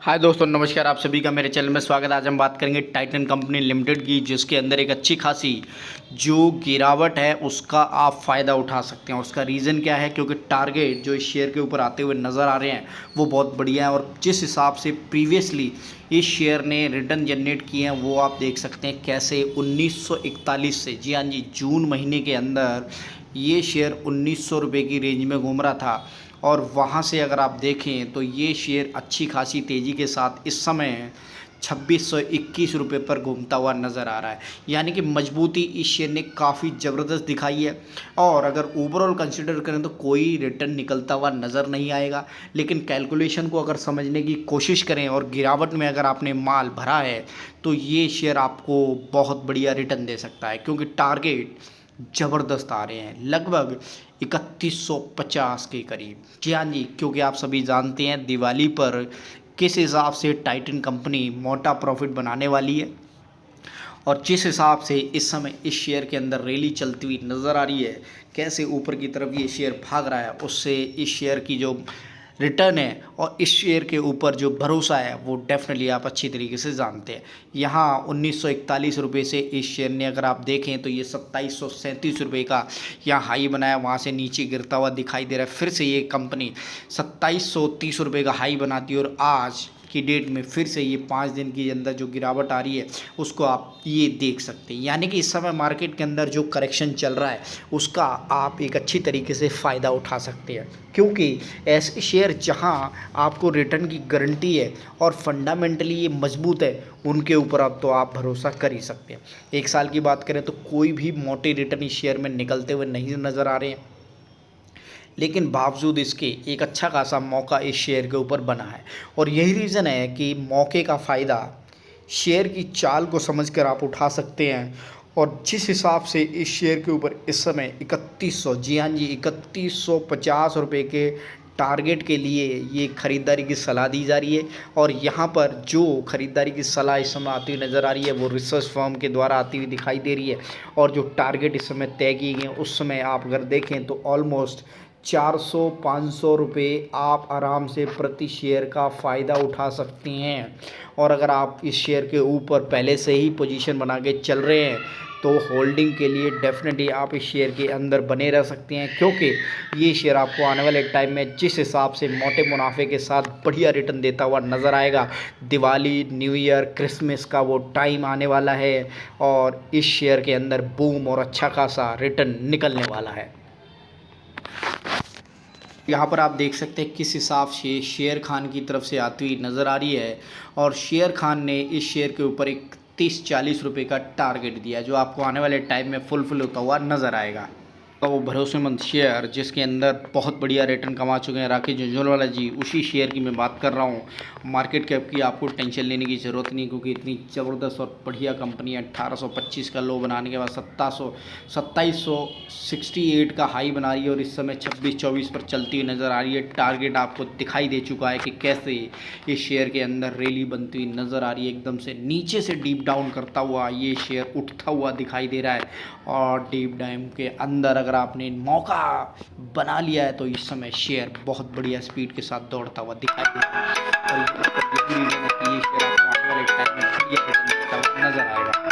हाय दोस्तों, नमस्कार। आप सभी का मेरे चैनल में स्वागत है। आज हम बात करेंगे टाइटन कंपनी लिमिटेड की, जिसके अंदर एक अच्छी खासी जो गिरावट है उसका आप फ़ायदा उठा सकते हैं। उसका रीज़न क्या है? क्योंकि टारगेट जो इस शेयर के ऊपर आते हुए नज़र आ रहे हैं वो बहुत बढ़िया है, और जिस हिसाब से प्रीवियसली इस शेयर ने रिटर्न जनरेट किए हैं वो आप देख सकते हैं कैसे 1941 से, जी हाँ जी, जून महीने के अंदर ये शेयर 1900 रुपये की रेंज में घूम रहा था, और वहाँ से अगर आप देखें तो ये शेयर अच्छी खासी तेज़ी के साथ इस समय 2621 रुपये पर घूमता हुआ नज़र आ रहा है। यानी कि मजबूती इस शेयर ने काफ़ी ज़बरदस्त दिखाई है, और अगर ओवरऑल कंसिडर करें तो कोई रिटर्न निकलता हुआ नज़र नहीं आएगा। लेकिन कैलकुलेशन को अगर समझने की कोशिश करें और गिरावट में अगर आपने माल भरा है तो ये शेयर आपको बहुत बढ़िया रिटर्न दे सकता है, क्योंकि टारगेट ज़बरदस्त आ रहे हैं, लगभग 3150 के करीब। जी हाँ जी, क्योंकि आप सभी जानते हैं दिवाली पर किस हिसाब से टाइटन कंपनी मोटा प्रॉफिट बनाने वाली है, और जिस हिसाब से इस समय इस शेयर के अंदर रैली चलती हुई नज़र आ रही है, कैसे ऊपर की तरफ ये शेयर भाग रहा है, उससे इस शेयर की जो रिटर्न है और इस शेयर के ऊपर जो भरोसा है वो डेफिनेटली आप अच्छी तरीके से जानते हैं। यहाँ 1941 रुपये से इस शेयर ने अगर आप देखें तो ये 2737 रुपये का यहाँ हाई बनाया, वहाँ से नीचे गिरता हुआ दिखाई दे रहा है। फिर से ये कंपनी 2730 रुपये का हाई बनाती है, और आज की डेट में फिर से ये 5 दिन के अंदर जो गिरावट आ रही है उसको आप ये देख सकते हैं। यानी कि इस समय मार्केट के अंदर जो करेक्शन चल रहा है उसका आप एक अच्छी तरीके से फ़ायदा उठा सकते हैं, क्योंकि ऐसे शेयर जहां आपको रिटर्न की गारंटी है और फंडामेंटली ये मजबूत है, उनके ऊपर अब तो आप भरोसा कर ही सकते हैं। एक साल की बात करें तो कोई भी मोटे रिटर्न इस शेयर में निकलते हुए नहीं नज़र आ रहे हैं, लेकिन बावजूद इसके एक अच्छा खासा मौका इस शेयर के ऊपर बना है। और यही रीज़न है कि मौके का फ़ायदा शेयर की चाल को समझकर आप उठा सकते हैं। और जिस हिसाब से इस शेयर के ऊपर इस समय 3100, जी हाँ जी, 3150 रुपये के टारगेट के लिए ये ख़रीदारी की सलाह दी जा रही है। और यहाँ पर जो ख़रीदारी की सलाह इस समय आती हुई नज़र आ रही है वो रिसर्च फर्म के द्वारा आती हुई दिखाई दे रही है, और जो टारगेट इस समय तय किए गए हैं उस समय आप अगर देखें तो ऑलमोस्ट 400-500 रुपये आप आराम से प्रति शेयर का फ़ायदा उठा सकते हैं। और अगर आप इस शेयर के ऊपर पहले से ही पोजीशन बना के चल रहे हैं तो होल्डिंग के लिए डेफिनेटली आप इस शेयर के अंदर बने रह सकते हैं, क्योंकि ये शेयर आपको आने वाले टाइम में जिस हिसाब से मोटे मुनाफे के साथ बढ़िया रिटर्न देता हुआ नज़र आएगा। दिवाली, न्यू ईयर, क्रिसमस का वो टाइम आने वाला है, और इस शेयर के अंदर बूम और अच्छा खासा रिटर्न निकलने वाला है। यहाँ पर आप देख सकते हैं किस हिसाब से शेर खान की तरफ से आती हुई नज़र आ रही है, और शेर खान ने इस शेयर के ऊपर एक 30-40 रुपये का टारगेट दिया है, जो आपको आने वाले टाइम में फुलफिल होता हुआ नज़र आएगा। तो वो भरोसेमंद शेयर जिसके अंदर बहुत बढ़िया रिटर्न कमा चुके हैं राकेश झुंझुनवाला जी, उसी शेयर की मैं बात कर रहा हूँ। मार्केट कैप की आपको टेंशन लेने की ज़रूरत नहीं, क्योंकि इतनी ज़बरदस्त और बढ़िया कंपनी है। 1825 का लो बनाने के बाद 2768 का हाई बना रही है, और इस समय 26-24 पर चलती हुई नज़र आ रही है। टारगेट आपको दिखाई दे चुका है कि कैसे इस शेयर के अंदर रैली बनती हुई नज़र आ रही है। एकदम से नीचे से डीप डाउन करता हुआ ये शेयर उठता हुआ दिखाई दे रहा है, और डीप डाउन के अंदर अगर आपने मौका बना लिया है तो इस समय शेयर बहुत बढ़िया स्पीड के साथ दौड़ता हुआ दिखाई दे रहा है, और यही रीज़न है कि ये शेयर आपको आने वाले टाइम में बढ़िया रिटर्न देता हुआ नजर आएगा।